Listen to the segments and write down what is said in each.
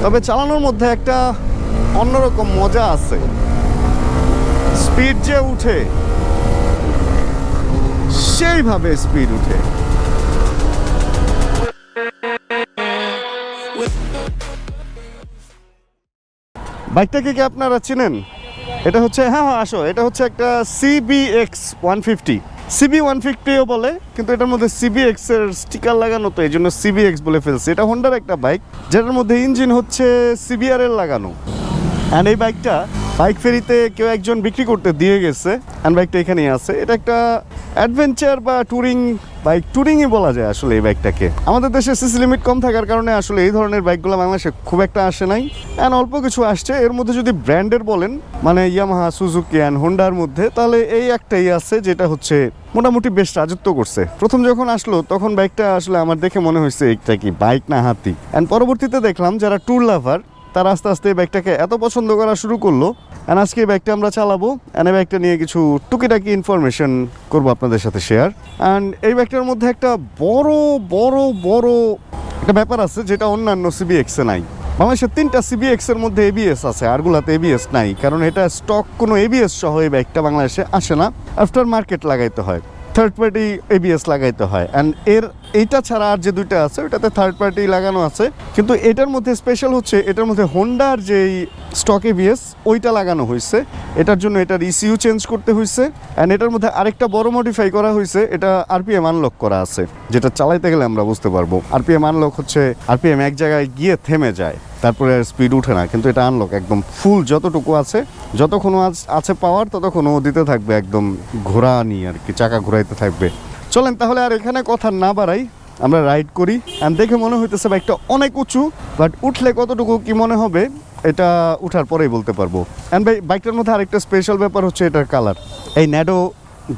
তবে চালানোর মধ্যে একটা অন্যরকম মজা আছে। স্পিড যে উঠে, সেইভাবে স্পিড উঠে। বাইকটাকে কি আপনারা চিনেন? এটা হচ্ছে, হ্যাঁ আসো, এটা হচ্ছে একটা CBX 150। CB 150ও বলে, কিন্তু এটার মধ্যে CBX এর স্টিকার লাগানো, তো এই জন্য CBX বলে ফেলছে। এটা হোন্ডার একটা বাইক, যেটার মধ্যে ইঞ্জিন হচ্ছে CBR এর লাগানো। অ্যান্ড এই বাইকটা বাইক ফেরিতে কেউ একজন বিক্রি করতে দিয়ে গেছে, অ্যান্ড বাইকটা এখানেই আছে। এটা একটা অ্যাডভেঞ্চার বা ট্যুরিং বাইক, ট্যুরিংই বলা যায় আসলে এই বাইকটাকে। আমাদের দেশে সিসি লিমিট কম থাকার কারণে আসলে এই ধরনের বাইকগুলো বাংলাদেশে খুব একটা আসে নাই, অ্যান্ড অল্প কিছু আসছে। এর মধ্যে যদি ব্র্যান্ডের বলেন, মানে ইয়ামাহা, সুজুকি অ্যান্ড হোন্ডার মধ্যে, তাহলে এই একটাই আছে যেটা হচ্ছে মোটামুটি বেশ রাজত্ব করছে। প্রথম যখন আসলো তখন বাইকটা আসলে আমার দেখে মনে হয়েছে এটা কি বাইক না হাতি, অ্যান্ড পরবর্তীতে দেখলাম যারা ট্যুর লাভার তারা আস্তে আস্তে এই বাইকটাকে এত পছন্দ করা শুরু করলো। অ্যান্ড আজকে এই বাইকটা আমরা চালাবো, অ্যান্ড এই বাইকটা নিয়ে কিছু টুকিটাকি ইনফরমেশন করবো আপনাদের সাথে শেয়ার। অ্যান্ড এই বাইকটার মধ্যে একটা বড় বড় বড় একটা ব্যাপার আছে যেটা অন্যান্য CBX এ নাই। বাংলাদেশের 3টা CBX এর মধ্যে ABS আছে, আরগুলাতে ABS নাই, কারণ এটা স্টক কোনো ABS সহ এই বাইকটা বাংলাদেশে আসে না। আফটার মার্কেট লাগাইতে হয়, থার্ড পার্টি ABS লাগাইতে হয়। অ্যান্ড এইটা ছাড়া আর যে দুইটা আছে ওটাতে থার্ড পার্টি লাগানো আছে, কিন্তু এটার মধ্যে স্পেশাল হচ্ছে এটার মধ্যে হোন্ডার যেই স্টক ABS ওইটা লাগানো হয়েছে। এটার জন্য এটার ECU চেঞ্জ করতে হয়েছে। অ্যান্ড এটার মধ্যে আরেকটা বড় মডিফাই করা হয়েছে, এটা RPM আনলক করা আছে, যেটা চালাইতে গেলে আমরা বুঝতে পারবো। RPM আনলক হচ্ছে RPM এক জায়গায় গিয়ে থেমে যায়, তারপরে স্পিড উঠে না, কিন্তু এটা আনলক একদম ফুল যতটুকু আছে, যতক্ষণ আছে পাওয়ার ততক্ষণ ও দিতে থাকবে, একদম ঘোরানি আর কি, চাকা ঘোরাইতে থাকবে। চলেন তাহলে আর এখানে কথা না বাড়াই, আমরা রাইড করি। অ্যান্ড দেখে মনে হইতেছে বাইকটা অনেক উঁচু, বাট উঠলে কতটুকু কি মনে হবে এটা উঠার পরেই বলতে পারবো। অ্যান্ড বাইকটার মধ্যে আরেকটা স্পেশাল ব্যাপার হচ্ছে এটার কালার। এই ন্যাডো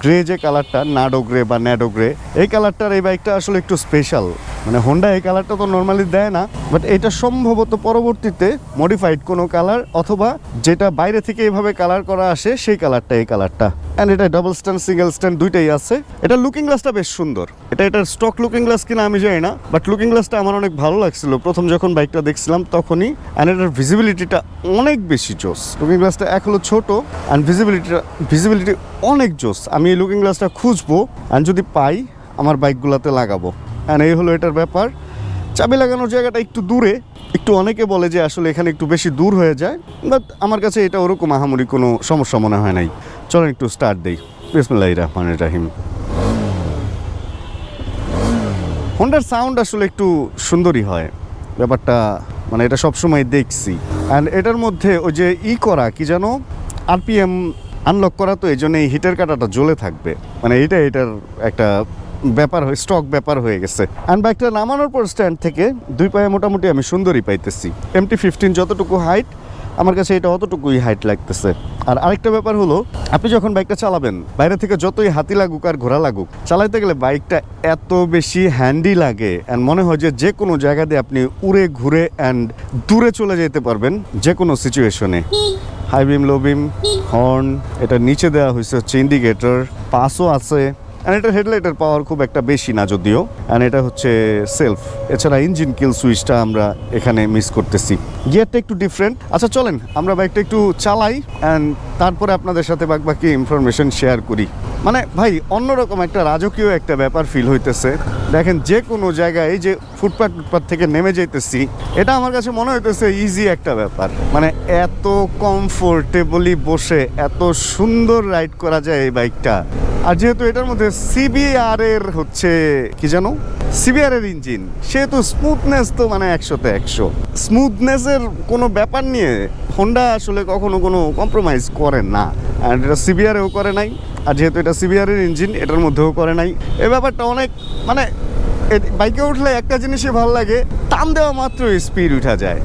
গ্রে যে কালারটা, নাডো গ্রে বা ন্যাডো গ্রে, এই কালারটার এই বাইকটা আসলে একটু স্পেশাল। মানে হোন্ডা এই কালারটা তো নর্মালি দেয় না, বাট এটা সম্ভবত পরবর্তীতে মডিফাইড কোনো কালার, অথবা যেটা বাইরে থেকে এইভাবে কালার করা আসে সেই কালারটা, এই কালারটা। অ্যান্ড এটা ডাবল স্ট্যান্ড সিঙ্গেল স্ট্যান্ড দুইটাই আছে। এটা লুকিং গ্লাসটা বেশ সুন্দর। এটার স্টক লুকিং গ্লাস কিনা আমি জানি না, বাট লুকিং গ্লাসটা আমার অনেক ভালো লাগছিল প্রথম যখন বাইকটা দেখছিলাম তখনই। অ্যান্ড এটার ভিজিবিলিটিটা অনেক বেশি জোস। লুকিং গ্লাসটা এক হলো ছোট, অ্যান্ড ভিজিবিলিটি অনেক জোস। আমি এই লুকিং গ্লাসটা খুঁজবো, অ্যান্ড যদি পাই আমার বাইকগুলোতে লাগাবো। অ্যান্ড এই হলো এটার ব্যাপার। চাবি লাগানোর জায়গাটা একটু দূরে, একটু অনেকে বলে যে আসলে এখানে একটু বেশি দূর হয়ে যায়, বাট আমার কাছে এটা ওরকম আহামরি কোনো সমস্যা মনে হয় নাই। চলেন একটু স্টার্ট দেই। বিসমিল্লাহির রহমানির রহিম। হোন্ডার সাউন্ড আসলে একটু সুন্দরই হয়, ব্যাপারটা মানে এটা সবসময় দেখছি। অ্যান্ড এটার মধ্যে ওই যে করা কি যেন RPM আনলক করা, তো এই জন্য এই হিটের কাঁটাটা জ্বলে থাকবে, মানে এটার একটা ব্যাপার হয়ে স্টক ব্যাপার হয়ে গেছে। অ্যান্ড বাইকটা নামানোর পর স্ট্যান্ড থেকে দুই পায়ে মোটামুটি আমি সুন্দরই পাইতেছি। MT-15 যতটুকু হাইট, আমার কাছে এটা অতটুকুই হাইট লাগতেছে। আর আরেকটা ব্যাপার হলো, আপনি যখন বাইকটা চালাবেন, বাইরে থেকে যতই হাতি লাগুক আর ঘোড়া লাগুক, চালাইতে গেলে বাইকটা এত বেশি হ্যান্ডি লাগে, অ্যান্ড মনে হয় যে কোনো জায়গা দিয়ে আপনি উড়ে ঘুরে অ্যান্ড দূরে চলে যেতে পারবেন যে কোনো সিচুয়েশনে। হাই বিম, লো বিম, হর্ন, এটা নিচে দেওয়া হয়েছে হচ্ছে ইন্ডিকেটর, পাসও আছে। অ্যান্ড এটার হেডলাইটের পাওয়ার খুব একটা বেশি না যদিও, অ্যান্ড এটা হচ্ছে সেলফ। এছাড়া ইঞ্জিন কিল সুইচটা আমরা এখানে মিস করতেছি। গিয়ারটা একটু ডিফারেন্ট। আচ্ছা চলেন আমরা বাইকটা একটু চালাই, অ্যান্ড তারপরে আপনাদের সাথে বাকি ইনফরমেশন শেয়ার করি। মানে ভাই অন্যরকম একটা রাজকীয় একটা ব্যাপার ফিল হইতেছে। দেখেন যে কোনো জায়গায় এই যে ফুটপাথ থেকে নেমে যাইতেছি, এটা আমার কাছে মনে হইতেছে ইজি একটা ব্যাপার। মানে এত কমফোর্টেবলি বসে এত সুন্দর রাইড করা যায় এই বাইকটা। আর যেহেতু এটার মধ্যে CBR এর হচ্ছে কি জানো, CBR এর ইঞ্জিন, সেহেতু স্মুথনেস তো মানে 100তে 100। স্মুথনেসের কোনো ব্যাপার নিয়ে হোন্ডা আসলে কখনো কোনো কম্প্রোমাইজ করে না, অ্যান্ড এটা CBR এও করে নাই। আর যেহেতু এটা CBR এর ইঞ্জিন, এটার মধ্যেও করে নাই। এই ব্যাপারটা অনেক মানে বাইকে উঠলে একটা জিনিসই ভালো লাগে, টান দেওয়া মাত্রই স্পিড উঠা যায়,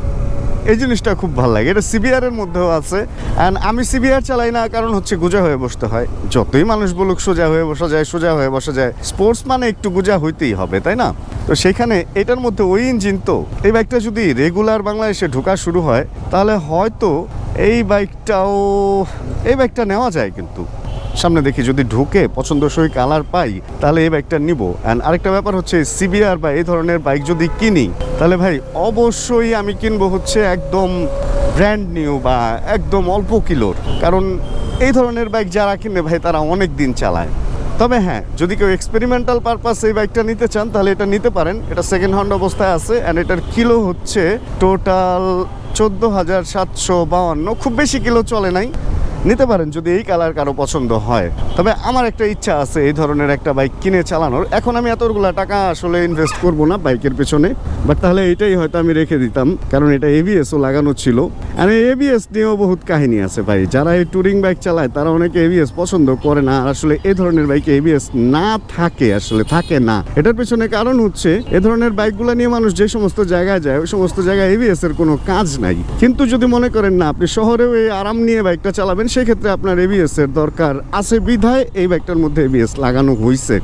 এই জিনিসটা খুব ভালো লাগে। এটা CBR এর মধ্যেও আছে। অ্যান্ড আমি CBR চালাই না, কারণ হচ্ছে গোজা হয়ে বসতে হয়। যতই মানুষ বলুক সোজা হয়ে বসা যায়, সোজা হয়ে বসা যায়, স্পোর্টস মানে একটু গোজা হইতেই হবে, তাই না? তো সেখানে এটার মধ্যে ওই ইঞ্জিন, তো এই বাইকটা যদি রেগুলার বাংলাদেশে ঢোকা শুরু হয় তাহলে হয়তো এই বাইকটা নেওয়া যায়। কিন্তু সামনে দেখি যদি ঢুকে পছন্দসই কালার পাই তাহলে এই বাইকটা নিব। অ্যান্ড আরেকটা ব্যাপার হচ্ছে সিবিআর বা এই ধরনের বাইক যদি কিনি তাহলে ভাই অবশ্যই আমি কিনবো হচ্ছে একদম ব্র্যান্ড নিউ বা একদম অল্প কিলোর, কারণ এই ধরনের বাইক যারা কিনে ভাই তারা অনেক দিন চালায়। তবে হ্যাঁ, যদি কেউ এক্সপেরিমেন্টাল পারপাস এই বাইকটা নিতে চান তাহলে এটা নিতে পারেন। এটা সেকেন্ড হ্যান্ড অবস্থায় আছে অ্যান্ড এটার কিলো হচ্ছে টোটাল 14,752, খুব বেশি কিলো চলে নাই। নিতে পারেন যদি এই কালার কারো পছন্দ হয়। তবে আমার একটা ইচ্ছা আছে এই ধরনের একটা বাইক কিনে চালানোর। এখন আমি এতগুলা টাকা আসলে ইনভেস্ট করব না বাইকের পেছনে, বাট তাহলে এটাই হয়তো আমি রেখে দিতাম, কারণ এটা এবিএসও লাগানো ছিল। আর এই এবিএস নিয়েও বহুত কাহিনী আছে ভাই। যারা এই ট্যুরিং বাইক চালায় তারা অনেকে এবিএস পছন্দ করে না, আর আসলে এই ধরনের বাইকে এবিএস না থাকে, আসলে থাকে না। এটার পেছনে কারণ হচ্ছে এ ধরনের বাইকগুলো নিয়ে মানুষ যে সমস্ত জায়গায় যায় ওই সমস্ত জায়গায় এবিএস এর কোনো কাজ নাই। কিন্তু যদি মনে করেন না আপনি শহরেও এই আরাম নিয়ে বাইকটা চালাবেন, সেক্ষেত্রে আপনার এবিএস এর দরকার আছে বিধায় এই বাইকটার মধ্যে এবিএস লাগানো হয়েছে।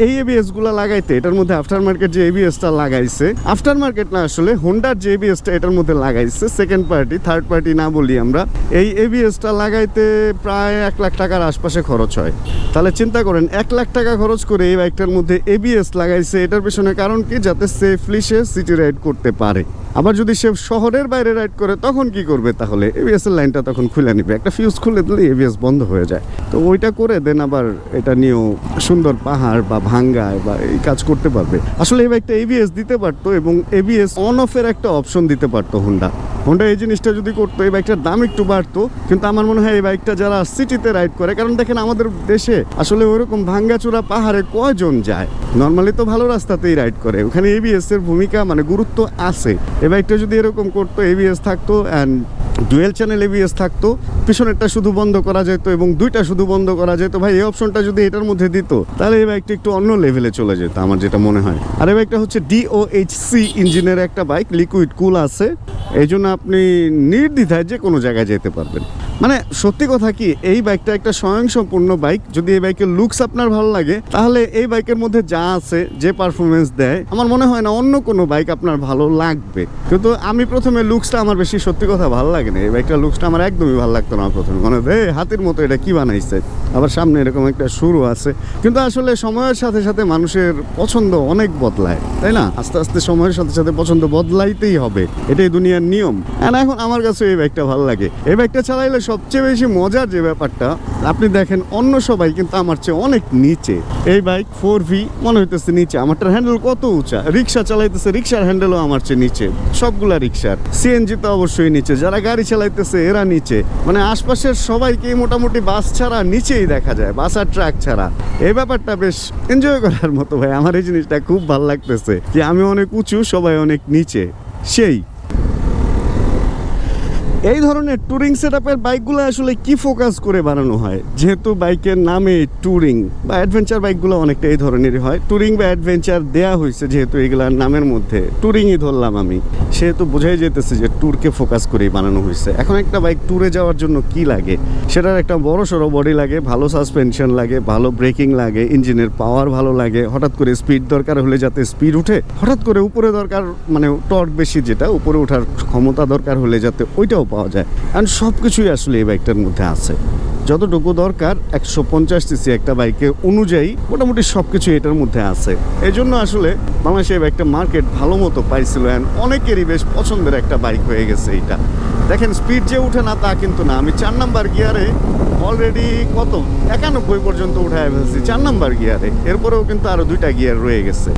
এই এবিএস গুলা লাগাইতে এটার মধ্যে আফটার মার্কেট যে এবিএসটা লাগাইছে, আফটার মার্কেট না আসলে হোন্ডার যে এবিএসটা এটার মধ্যে লাগাইছে, সেকেন্ড পার্টি থার্ড পার্টি না বলি আমরা, এই এবিএসটা লাগাইতে প্রায় 1 লাখ টাকার আশপাশে খরচ হয়। তাহলে চিন্তা করেন 1 লাখ টাকা খরচ করে এই বাইকটার মধ্যে এবিএস লাগাইছে। এটার পেছনে কারণ কি? যাতে সেফলি সে সিটি রাইড করতে পারে। আবার যদি সে শহরের বাইরে রাইড করে তখন কি করবে? তাহলে এবিএস এর লাইনটা তখন খুলে নিবে, একটা ফিউজ খুলে দিলে এবিএস বন্ধ হয়ে যায়। তো ওইটা করে দেন আবার এটা নিয়েও সুন্দর পাহাড় বা ভাঙ্গায় বা এই কাজ করতে পারবে। আসলে এই বাইকটা এবিএস দিতে পারতো এবং এবিএস অন অফের একটা অপশন দিতে পারতো হোন্ডা এই জিনিসটা যদি করতো এই বাইকটার দাম একটু বাড়তো। কিন্তু আমার মনে হয় এই বাইকটা যারা সিটিতে রাইড করে, কারণ দেখেন আমাদের দেশে আসলে ওইরকম ভাঙ্গাচোরা পাহাড়ে কয়জন যায়? নর্মালি তো ভালো রাস্তাতেই রাইড করে, ওখানে এবিএস এর ভূমিকা মানে গুরুত্ব আছে। এই বাইকটা যদি এরকম করতো, এবিএস থাকতো অ্যান্ড ডুয়েল চ্যানেল এবিএস থাকতো, পিছনেরটা শুধু বন্ধ করা যেত এবং দুইটা শুধু বন্ধ করা যেত, ভাই এই অপশনটা যদি এটার মধ্যে দিত তাহলে এই বাইকটা একটু অন্য লেভেলে চলে যেত আমার যেটা মনে হয়। আর এই বাইকটা হচ্ছে ডিওএইচসি ইঞ্জিনের একটা বাইক, লিকুইড কুল আছে, এই জন্য আপনি নির্দ্বিধায় যে কোনো জায়গায় যেতে পারবেন। মানে সত্যি কথা কি, এই বাইকটা একটা স্বয়ংসম্পূর্ণ বাইক। যদি এই বাইকের লুকস আপনার ভালো লাগে তাহলে এই বাইকের মধ্যে যা আছে, যে পারফরমেন্স দেয়, আমার মনে হয় না অন্য কোনো বাইক আপনার ভালো লাগবে। কিন্তু আমি প্রথমে লুকসটা আমার বেশি সত্যি কথা ভালো লাগে না, এই বাইকটার লুকসটা আমার একদমই ভালো লাগতো না প্রথমে। মনে হয় হাতির মতো এটা কি বানাইছে, আবার সামনে এরকম একটা শুরু আছে। কিন্তু আসলে সময়ের সাথে সাথে মানুষের পছন্দ অনেক বদলায়, তাই না? আস্তে আস্তে সময়ের সাথে সাথে পছন্দ বদলাইতেই হবে, এটাই দুনিয়ার নিয়ম। আর এখন আমার কাছে এই বাইকটা ভালো লাগে। এই বাইকটা চালাইলে সবচেয়ে বেশি মজার যে ব্যাপারটা, আপনি দেখেন অন্য সবাই কিন্তু আমার চেয়ে অনেক নিচে। এই বাইক 4V মনে হইতেছে নিচে, আমারটার হ্যান্ডেল কত উঁচা। রিক্সা চালাইতেছে, রিক্সার হ্যান্ডেলও আমার চেয়ে নিচে, সবগুলা রিক্সার। সিএনজি তো অবশ্যই নিচে, যারা গাড়ি চালাইতেছে এরা নিচে। মানে আশপাশের সবাইকে মোটামুটি বাস ছাড়া নিচেই দেখা যায়, বাস আর ট্রাক ছাড়া। এই ব্যাপারটা বেশ এনজয় করার মতো ভাই। আমার এই জিনিসটা খুব ভালো লাগতেছে যে আমি অনেক উঁচু, সবাই অনেক নিচে। সেই এই ধরনের ট্যুরিং সেটআপের বাইকগুলো আসলে কি ফোকাস করে বানানো হয়? যেহেতু বাইকের নামে ট্যুরিং বা অ্যাডভেঞ্চার বাইকগুলো অনেকটা এই ধরনেরই হয়। ট্যুরিং বা অ্যাডভেঞ্চার দেয়া হয়েছে যেহেতু এগুলার নামের মধ্যে, ট্যুরিংই ধরলাম আমি, সেহেতু বোঝাই যেতেছে যে ট্যুরকে ফোকাস করেই বানানো হয়েছে। এখন একটা বাইক ট্যুরে যাওয়ার জন্য কি লাগে? সেটার একটা বড় সড়ো বডি লাগে, ভালো সাসপেনশন লাগে, ভালো ব্রেকিং লাগে, ইঞ্জিনের পাওয়ার ভালো লাগে, হঠাৎ করে স্পিড দরকার হলে যাতে স্পিড উঠে, হঠাৎ করে উপরে দরকার মানে টর্ক বেশি, যেটা উপরে ওঠার ক্ষমতা দরকার হলে যাতে ওইটাও পাওয়া যায়। আর সব কিছুই আসলে এই বাইকটার মধ্যে আছে। যতটুকু দরকার 150 সিসি একটা বাইকে অনুযায়ী মোটামুটি সব কিছু এটার মধ্যে আছে। এই জন্য আসলে বাংলাদেশে এই বাইকটা মার্কেট ভালো মতো পাইছিল, অনেকেরই বেশ পছন্দের একটা বাইক হয়ে গেছে এইটা। দেখেন স্পিড যে উঠে না তা কিন্তু না, আমি 4 নাম্বার গিয়ারে অলরেডি কত 91 পর্যন্ত উঠায় ফেলছি 4 নাম্বার গিয়ারে, এরপরেও কিন্তু আরও 2টা গিয়ার রয়ে গেছে।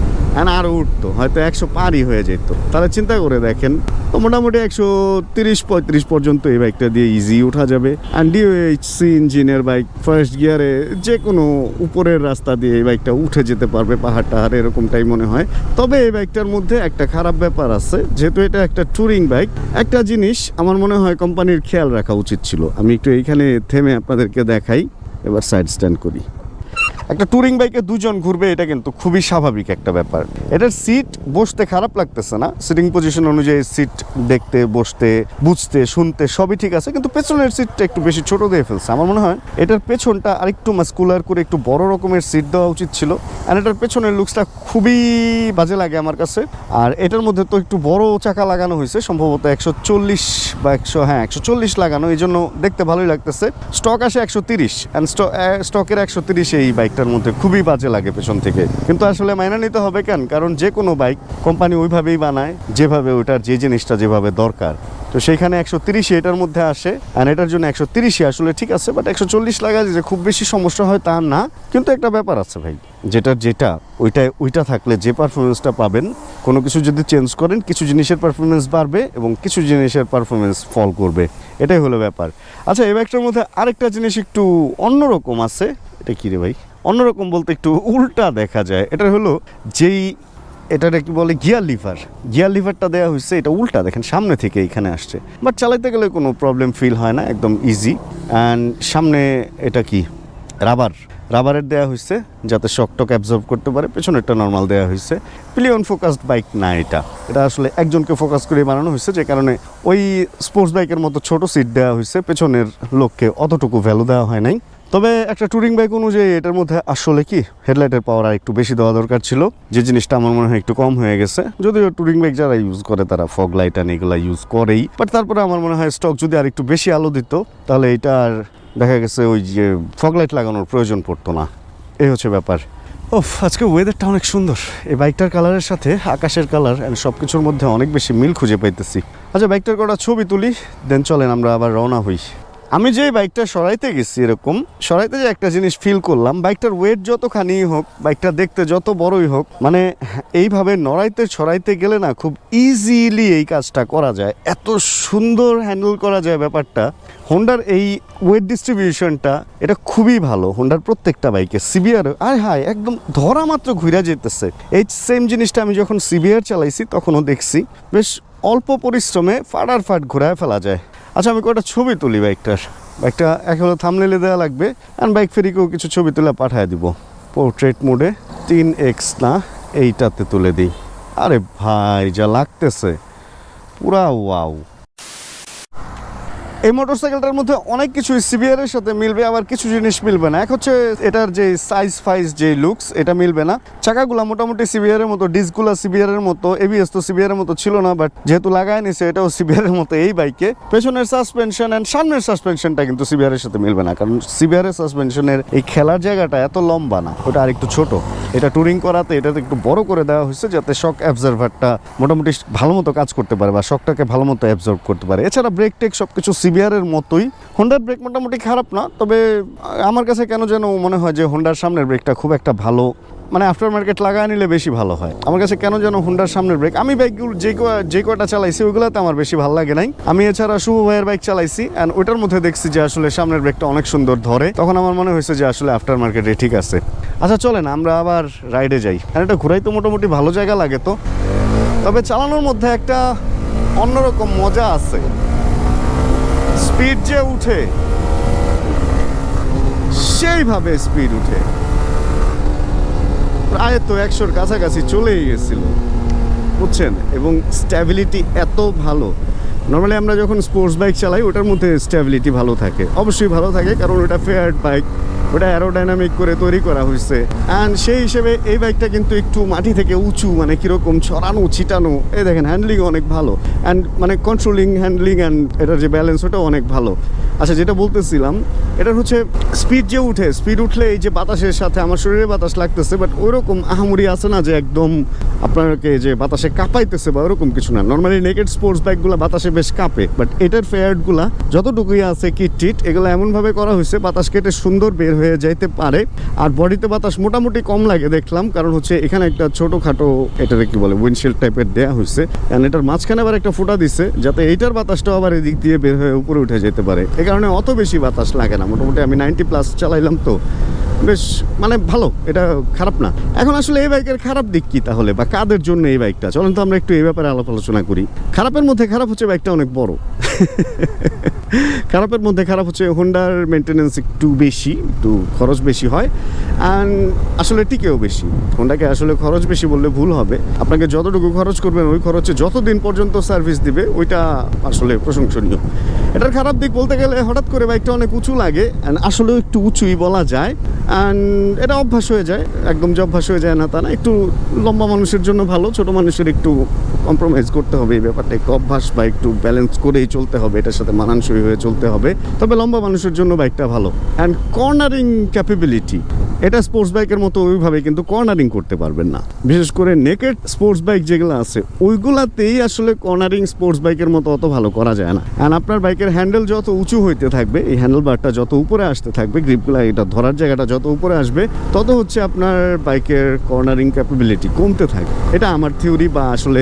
আরও উঠতো, হয়তো 100 পারই হয়ে যেত। তাহলে চিন্তা করে দেখেন, তো মোটামুটি 130-35 পর্যন্ত এই বাইকটা দিয়ে ইজি উঠা যাবে। আর ডিওএইচসি ইঞ্জিনের বাইক, ফার্স্ট গিয়ারে যে কোনো উপরের রাস্তা দিয়ে এই বাইকটা উঠে যেতে পারবে, পাহাড় টাহাড় এরকমটাই মনে হয়। তবে এই বাইকটার মধ্যে একটা খারাপ ব্যাপার আছে, যেহেতু এটা একটা ট্যুরিং বাইক, একটা জিনিস আমার মনে হয় কোম্পানির খেয়াল রাখা উচিত ছিল। আমি একটু এইখানে থেমে আপনাদেরকে দেখাই, এবার সাইড স্ট্যান্ড করি। একটা ট্যুরিং বাইকে দুজন ঘুরবে এটা কিন্তু খুবই স্বাভাবিক একটা ব্যাপার। এটার সিট বসতে খারাপ লাগতেছে না, সিটিং পজিশন অনুযায়ী সিট দেখতে, বসতে, বুঝতে, শুনতে সবই ঠিক আছে, কিন্তু পেছনের সিটটা একটু বেশি ছোট দিয়ে ফেলছে। আমার মনে হয় এটার পেছনটা আরেকটু মাস্কুলার করে একটু বড় রকমের সিট দেওয়া উচিত ছিল। আর এটার পেছনের লুকসটা খুবই বাজে লাগে আমার কাছে। আর এটার মধ্যে তো একটু বড় চাকা লাগানো হয়েছে, সম্ভবত 140 বা 140 লাগানো, এই জন্য দেখতে ভালোই লাগতেছে। স্টক আসে 130 অ্যান্ড স্টকের 130 এই বাইকটার মধ্যে খুবই বাজে লাগে পেছন থেকে। কিন্তু আসলে মাইনা নিতে হবে কেন, কারণ যে কোনো বাইক কোম্পানি ওইভাবেই বানায়, যেভাবে ওইটার যে জিনিসটা যেভাবে দরকার। তো সেইখানে 130 এটার মধ্যে আসে, আর এটার জন্য 130 আসলে ঠিক আছে, বাট 140 লাগা যে খুব বেশি সমস্যা হয় তা না। কিন্তু একটা ব্যাপার আছে ভাই, যেটা ওইটা থাকলে যে পারফরমেন্সটা পাবেন, কোনো কিছু যদি চেঞ্জ করেন কিছু জিনিসের পারফরমেন্স বাড়বে এবং কিছু জিনিসের পারফরমেন্স ফল করবে, এটাই হলো ব্যাপার। আচ্ছা, এই বাইকটার মধ্যে আরেকটা জিনিস একটু অন্যরকম আছে। এটা কি রে ভাই? অন্যরকম বলতে একটু উল্টা দেখা যায়। এটা হলো এটার কি বলে গিয়ার লিভারটা দেওয়া হয়েছে, এটা উল্টা দেখেন, সামনে থেকে এখানে আসছে, বাট চালাইতে গেলে কোনো প্রবলেম ফিল হয় না, একদম ইজি। অ্যান্ড সামনে এটা কি রাবারের দেওয়া হয়েছে যাতে শকটক অ্যাবজর্ব করতে পারে, পেছনেরটা নর্মাল দেওয়া হয়েছে। পিলিয়ন ফোকাসড বাইক না, এটা আসলে একজনকে ফোকাস করে বানানো হয়েছে, যে কারণে ওই স্পোর্টস বাইকের মতো ছোট সিট দেওয়া হয়েছে, পেছনের লোককে অতটুকু ভ্যালু দেওয়া হয় নাই। তবে একটা ট্যুরিং বাইক অনুযায়ী এটার মধ্যে আসলে কি হেডলাইটের পাওয়ার আর একটু বেশি দেওয়া দরকার ছিল, যে জিনিসটা আমার মনে হয় একটু কম হয়ে গেছে। যদিও ট্যুরিং বাইক যারা ইউজ করে তারা ফগ লাইট আর এগুলো ইউজ করেই, বাট তারপরে আমার মনে হয় স্টক যদি আর একটু বেশি আলো দিত তাহলে এটা আর দেখা গেছে ওই যে ফগ লাইট লাগানোর প্রয়োজন পড়তো না। এই হচ্ছে ব্যাপার। আজকে ওয়েদারটা অনেক সুন্দর, এই বাইকটার কালারের সাথে আকাশের কালার অ্যান্ড সব কিছুর মধ্যে অনেক বেশি মিল খুঁজে পাইতেছি। আচ্ছা, বাইকটার কটা ছবি তুলি, দেন চলেন আমরা আবার রওনা হই। আমি যে বাইকটা সরাইতে গেছি, এরকম সরাইতে যে একটা জিনিস ফিল করলাম, বাইকটার ওয়েট যতখানি হোক, বাইকটা দেখতে যত বড়ই হোক, মানে এইভাবে নড়াইতে ছড়াইতে গেলে না খুব ইজিলি এই কাজটা করা যায়, এত সুন্দর হ্যান্ডেল করা যায় ব্যাপারটা। হোন্ডার এই ওয়েট ডিস্ট্রিবিউশনটা এটা খুবই ভালো, হোন্ডার প্রত্যেকটা বাইকে। সিবিআর হায় একদম ধরা মাত্র ঘুরে যেতেছে। এই সেম জিনিসটা আমি যখন সিবিআর চালাইছি তখনও দেখছি বেশ অল্প পরিশ্রমে ফাটারফাট ঘুরায় ফেলা যায়। আচ্ছা, আমি কয়েকটা ছবি তুলি বাইকটা একেবারে থাম্বনেইলে দেওয়া লাগবে, অ্যান্ড বাইক ফেরিকেও কিছু ছবি তুলে পাঠিয়ে দিব পোর্ট্রেট মোডে। 3x না, এইটাতে তুলে দিই। আরে ভাই যা লাগতেছে, পুরা ওয়াও। এই মোটরসাইকেলটার মধ্যে অনেক কিছু সিবিআর এর সাথে মিলবে, আবার কিছু জিনিস মিলবে না। এক হচ্ছে এটার যে সাইজ ফাইজ যে লুকস, এটা মিলবে না। চাকাগুলা মোটামুটি সিবিআর এর মতো, ডিস্কগুলা সিবিআর এর মতো, এবিএস তো সিবিআর এর মতো ছিল না, বাট যেহেতু লাগায় নিছে এটাও সিবিআর এর মতো এই বাইকে। পেছনের সাসপেনশন এন্ড সামনের সাসপেনশনটা কিন্তু সিবিআর এর সাথে মিলবে না, কারণ সিবিআর এর সাসপেনশনের এই খেলার জায়গাটা এত লম্বা না, ওটা আরেকটু ছোট। এটা ট্যুরিং করাতে এটাতে একটু বড় করে দেওয়া হয়েছে যাতে শক অ্যাবজর্ভারটা মোটামুটি ভালো মতো কাজ করতে পারে বা শকটাকে ভালো মতো অ্যাবজর্ব করতে পারে। এছাড়া ব্রেক টেক সব কিছু সিবিআর এর মতোই। হোন্ডার ব্রেক মোটামুটি খারাপ না, তবে আমার কাছে কেন যেন মনে হয় যে হোন্ডার সামনের ব্রেকটা খুব একটা ভালো, মানে আফটার মার্কেট লাগায় নিলে বেশি ভালো হয়। আমার কাছে কেন যেন হোন্ডার সামনের ব্রেক, আমি বাইকগুলো যে কয়টা চালাইছি ওইগুলোতে আমার বেশি ভালো লাগে নাই। আমি এছাড়া শুভ ভাইয়ের বাইক চালাইছি, অ্যান্ড ওইটার মধ্যে দেখছি যে আসলে সামনের ব্রেকটা অনেক সুন্দর ধরে, তখন আমার মনে হয়েছে যে আসলে আফটার মার্কেটে ঠিক আছে। আচ্ছা চলেন আমরা আবার রাইডে যাই। আর এটা ঘুরাই তো মোটামুটি ভালো জায়গা লাগে তো, তবে চালানোর মধ্যে একটা অন্যরকম মজা আছে। স্পিড যে উঠে, সেইভাবে স্পিড উঠে, প্রায় তো 100-র কাছাকাছি চলেই গেছিল, বুঝছেন। এবং স্ট্যাবিলিটি এত ভালো। নর্মালি আমরা যখন স্পোর্টস বাইক চালাই ওটার মধ্যে স্ট্যাবিলিটি ভালো থাকে, অবশ্যই ভালো থাকে, কারণ ওটা ফেয়ার্ড বাইক, ওটা অ্যারোডাইনামিক করে তৈরি করা হয়েছে। অ্যান্ড সেই হিসেবে এই বাইকটা কিন্তু একটু মাটি থেকে উঁচু, মানে কীরকম ছড়ানো ছিটানো। এই দেখেন হ্যান্ডলিং অনেক ভালো, অ্যান্ড মানে কন্ট্রোলিং হ্যান্ডলিং অ্যান্ড এটার যে ব্যালেন্স ওটাও অনেক ভালো। আচ্ছা, যেটা বলতেছিলাম, এটার হচ্ছে স্পিড যে উঠে, স্পিড উঠলে এই যে বাতাসের সাথে আমার শরীরে বাতাস লাগতেছে, বাট ওইরকম আহামরি আছে না যে একদম আপনাকে যে বাতাসে কাঁপাইতেছে বা ওরকম কিছু না। নর্মালি নেকেড স্পোর্টস বাইকগুলো বাতাসে বেশ কাঁপে, বাট এটার ফেয়ার্ডগুলা যতটুকুই আছে কিট টিট, এগুলো এমনভাবে করা হয়েছে বাতাস কেটে সুন্দর বের হয়ে যাইতে পারে। আর বডিতে বাতাস মোটামুটি কম লাগে দেখলাম, কারণ হচ্ছে এখানে একটা ছোটোখাটো এটার কি বলে উইন্ডশিল্ড টাইপের দেওয়া হয়েছে, কারণ এটার মাঝখানে আবার একটা ফুটা দিচ্ছে যাতে এইটার বাতাসটাও আবার এদিক দিয়ে বের হয়ে উপরে উঠে যেতে পারে। এই কারণে অত বেশি বাতাস লাগে না। মোটামুটি আমি 90+ চালাইলাম তো বেশ মানে ভালো, এটা খারাপ না। এখন আসলে এই বাইকের খারাপ দিক কি তাহলে, বা কাদের জন্য এই বাইকটা, চলেন তো আমরা একটু এই ব্যাপারে আলাপ আলোচনা করি। খারাপের মধ্যে খারাপ হচ্ছে বাইকটা অনেক বড়। খারাপের মধ্যে খারাপ হচ্ছে হোন্ডার মেনটেন্যান্স একটু বেশি, একটু খরচ বেশি হয়, অ্যান্ড আসলে টিকেও বেশি। হোন্ডাকে আসলে খরচ বেশি বললে ভুল হবে, আপনাকে যতটুকু খরচ করবেন ওই খরচে যতদিন পর্যন্ত সার্ভিস দিবে ওইটা আসলে প্রশংসনীয়। এটার খারাপ দিক বলতে গেলে হঠাৎ করে বাইকটা অনেক উঁচু লাগে, অ্যান্ড আসলেও একটু উঁচুই বলা যায়, অ্যান্ড এটা অভ্যাস হয়ে যায়, একদম যে অভ্যাস হয়ে যায় না তা না। একটু লম্বা মানুষের জন্য ভালো, ছোট মানুষের একটু কম্প্রোমাইজ করতে হবে এই ব্যাপারটা, একটু অভ্যাস বা একটু ব্যালেন্স করেই চলতে হবে, এটার সাথে মানানসই হয়ে চলতে হবে। তবে লম্বা মানুষের জন্য বাইকটা ভালো। অ্যান্ড কর্নারিং ক্যাপাবিলিটি, এটা স্পোর্টস বাইকের মতো ওইভাবে কিন্তু কর্নারিং করতে পারবেন না। বিশেষ করে নেকেড স্পোর্টস বাইক যেগুলো আছে ওইগুলাতেই আসলে কর্নারিং স্পোর্টস বাইকের মতো অত ভালো করা যায় না। অ্যান্ড আপনার বাইকের হ্যান্ডেল যত উঁচু হইতে থাকবে, এই হ্যান্ডেল বারটা যত উপরে আসতে থাকবে, গ্রিপগুলো এটা ধরার জায়গাটা যত উপরে আসবে, তত হচ্ছে আপনার বাইকের কর্নারিং ক্যাপাবিলিটি কমতে থাকে। এটা আমার থিওরি, বা আসলে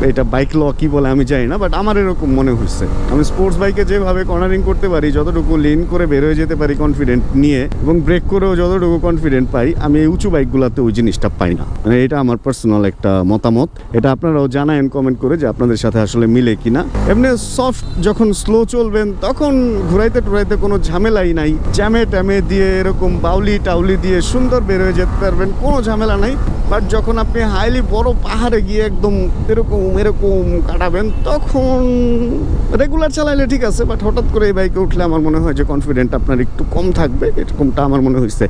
এটা বাইক ল কি বলে আমি জানি না, বাট আমার এরকম মনে হচ্ছে। আমি স্পোর্টস বাইকে যেভাবে কর্নারিং করতে পারি, যতটুকু লিন করে বের হয়ে যেতে পারি কনফিডেন্ট নিয়ে, এবং ব্রেক করেও যতটুকু কনফিডেন্ট পাই, আমি এই উঁচু বাইকগুলোতে ওই জিনিসটা পাই না। মানে এটা আমার পার্সোনাল একটা মতামত, এটা আপনারাও জানায়েন কমেন্ট করে যে আপনাদের সাথে আসলে মিলে কিনা। এমনি সফট যখন স্লো চলবেন তখন ঘুরাইতে টুরাইতে কোনো ঝামেলাই নাই, জ্যামে ট্যামে দিয়ে এরকম বাউলি টাউলি দিয়ে সুন্দর বের হয়ে যেতে পারবেন, কোনো ঝামেলা নাই। বাট যখন আপনি হাইলি বড় পাহাড়ে গিয়ে একদম এরকম কাটাবেন, তখন রেগুলার চালাইলে ঠিক আছে, বাট হঠাৎ করে এই বাইকে উঠলে আমার মনে হয় যে কনফিডেন্ট আপনার একটু কম থাকবে, এরকমটা আমার মনে হয়েছে।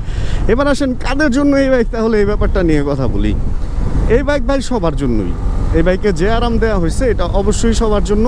এবার আসেন কাদের জন্য এই বাইক, তাহলে এই ব্যাপারটা নিয়ে কথা বলি। এই বাইক ভাই সবার জন্যই, এই বাইকে যে আরাম দেওয়া হয়েছে এটা অবশ্যই সবার জন্য।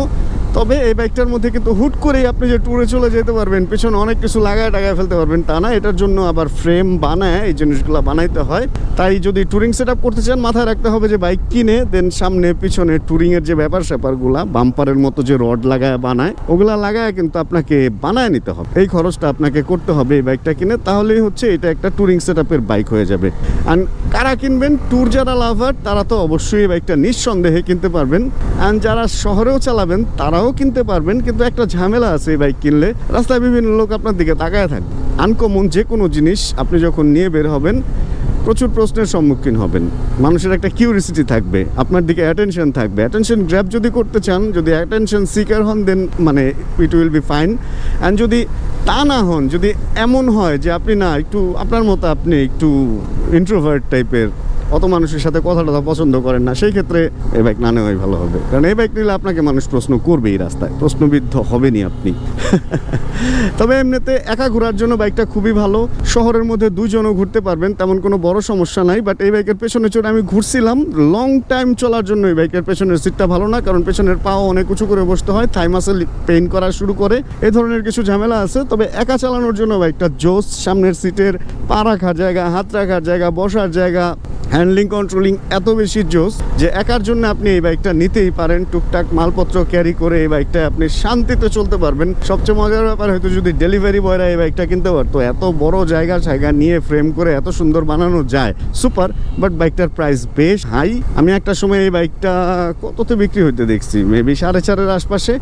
তবে এই বাইকটার মধ্যে কিন্তু হুট করেই আপনি যে ট্যুরে চলে যেতে পারবেন, পেছনে অনেক কিছু লাগায় টাগায় ফেলতে পারবেন তা না, এটার জন্য আবার ফ্রেম বানায় এই জিনিসগুলো বানাইতে হয়। তাই যদি ট্যুরিং সেট আপ করতে চান, মাথায় রাখতে হবে যে বাইক কিনে দেন সামনে পিছনে ট্যুরিংয়ের যে ব্যাপার স্যাপারগুলা, বাম্পারের মতো যে রড লাগায় বানায় ওগুলা লাগায় কিন্তু আপনাকে বানায় নিতে হবে, এই খরচটা আপনাকে করতে হবে এই বাইকটা কিনে। তাহলেই হচ্ছে এটা একটা ট্যুরিং সেট আপের বাইক হয়ে যাবে। আর কারা কিনবেন? ট্যুর যারা লাভার তারা তো অবশ্যই এই বাইকটা নিঃসন্দেহে কিনতে পারবেন, অ্যান্ড যারা শহরেও চালাবেন তারাও কিনতে পারবেন। কিন্তু একটা ঝামেলা আছে এই বাইক কিনলে, রাস্তায় বিভিন্ন লোক আপনার দিকে তাকায় থাকবে। আনকমন যে কোনো জিনিস আপনি যখন নিয়ে বের হবেন প্রচুর প্রশ্নের সম্মুখীন হবেন, মানুষের একটা কিউরিসিটি থাকবে, আপনার দিকে অ্যাটেনশন থাকবে। অ্যাটেনশন গ্র্যাব যদি করতে চান, যদি অ্যাটেনশন সিকার হন, দেন মানে it will be fine. And যদি তা না হন, যদি এমন হয় যে আপনি না একটু আপনার মতো আপনি একটু ইন্ট্রোভার্ট টাইপের, অত মানুষের সাথে কথা পছন্দ করেন না, সেই ক্ষেত্রে এই বাইক না নেওয়াই ভালো হবে। কারণ এই বাইক নিলে আপনাকে মানুষ প্রশ্ন করবেই, রাস্তায় প্রশ্নবিদ্ধ হবেনই আপনি। তবে এমনিতে একা ঘোরার জন্য বাইকটা খুবই ভালো, শহরের মধ্যে দুইজনও ঘুরতে পারবেন, তেমন কোনো বড় সমস্যা নাই। বাট এই বাইকের পেছনে চড়ে আমি ঘুরছিলাম, লং টাইম চলার জন্য এই বাইকের পেছনের সিটটা ভালো না, কারণ পেছনের পাও অনেক উঁচু করে বসতে হয়, থাই মাসেল পেইন করা শুরু করে, এই ধরনের কিছু ঝামেলা আছে। তবে একা চালানোর জন্য বাইকটা জোস, সামনের সিটের পা রাখার জায়গা, হাত রাখার জায়গা, বসার জায়গা, হ্যান্ডলিং কন্ট্রোলিং এত বেশি জোস যে একার জন্য আপনি এই বাইকটা নিতেই পারেন। টুকটাক মালপত্র ক্যারি করে এই বাইকটা আপনি শান্তিতে চলতে পারবেন। সবচেয়ে মজার ব্যাপার, হয়তো যদি ডেলিভারি বয়রা এই বাইকটা কিনতে পারতো, এত বড় জায়গা নিয়ে ফ্রেম করে এত সুন্দর বানানো যায়, সুপার। বাট বাইকটার প্রাইস বেশ হাই। আমি একটা সময় এই বাইকটা কততে বিক্রি হইতে দেখছি, মেবি 4.5-এর আশপাশে,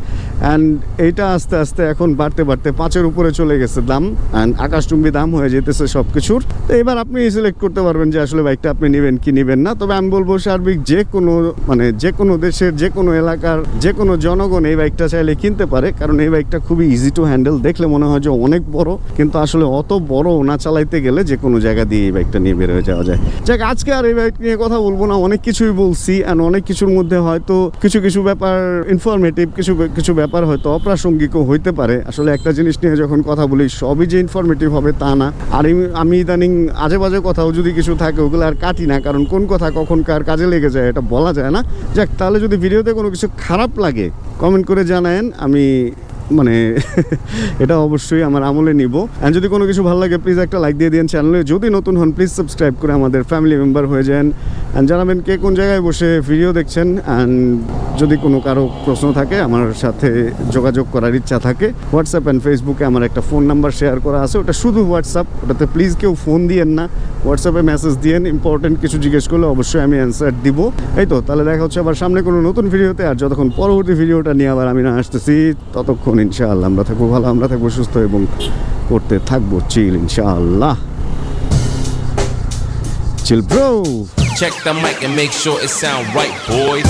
অ্যান্ড এইটা আস্তে আস্তে এখন বাড়তে 5-এর উপরে চলে গেছে দাম, অ্যান্ড আকাশচুম্বী দাম হয়ে যেতেছে সব কিছুর। তো এবার আপনি সিলেক্ট করতে পারবেন যে আসলে বাইকটা আপনি নেবেন কি নেবেন না। তবে আমি বলবো সার্বিক যে কোনো দেশের যে কোনো এলাকার যে কোনো জনগণ এই বাইকটা চাইলে কিনতে পারে, কারণ এই বাইকটা খুবই ইজি টু হ্যান্ডেল। দেখলে মনে হয় যে অনেক বড়, কিন্তু আসলে অত বড় না চালাইতে গেলে যে কোনো জায়গা দিয়ে এই বাইকটা নিয়ে বের হয়ে যাওয়া যায়। যাক, আজকে আর এই বাইক নিয়ে কথা বলবো না, অনেক কিছুই বলছি, অ্যান্ড অনেক কিছুর মধ্যে হয়তো কিছু ব্যাপার ইনফরমেটিভ, কিছু ব্যাপার হয়তো অপ্রাসঙ্গিকও হইতে পারে। আসলে একটা জিনিস নিয়ে যখন কথা বলি সবই যে ইনফরমেটিভ হবে তা না। আর আমি ইদানিং আজে বাজে কথাও যদি কিছু থাকে ওগুলো আর কাটি না, কারণ কোন কথা কখন কার কাজে লেগে যায় এটা বলা যায় না। যাক, তাহলে যদি ভিডিওতে কোনো কিছু খারাপ লাগে কমেন্ট করে জানায়েন, আমি এটা অবশ্যই আমার আমলে নিব। অ্যান্ড যদি কোনো কিছু ভালো লাগে প্লিজ একটা লাইক দিয়ে দিন। চ্যানেলে যদি নতুন হন প্লিজ সাবস্ক্রাইব করে আমাদের ফ্যামিলি মেম্বার হয়ে যান। অ্যান্ড জানাবেন কে কোন জায়গায় বসে ভিডিও দেখছেন। অ্যান্ড যদি কোনো কারো প্রশ্ন থাকে, আমার সাথে যোগাযোগ করার ইচ্ছা থাকে, হোয়াটসঅ্যাপ অ্যান্ড ফেসবুকে আমার একটা ফোন নাম্বার শেয়ার করা আছে, ওটা শুধু হোয়াটসঅ্যাপ, ওটাতে প্লিজ কেউ ফোন দিয়েন না, হোয়াটসঅ্যাপে মেসেজ দিয়েন। ইম্পর্টেন্ট কিছু জিজ্ঞেস করলে অবশ্যই আমি অ্যান্সার দিব। এই তো, তাহলে দেখা হচ্ছে আবার সামনে কোনো নতুন ভিডিওতে। আর যতক্ষণ পরবর্তী ভিডিওটা নিয়ে আবার আমি না আসতেছি, ততক্ষণ ইনশাআল্লাহ আমরা থাকবো ভালো, আমরা থাকবো সুস্থ এবং করতে থাকবো চিল ইনশাআল্লাহ। Chill bro. Check the mic and make sure it sound right, boys.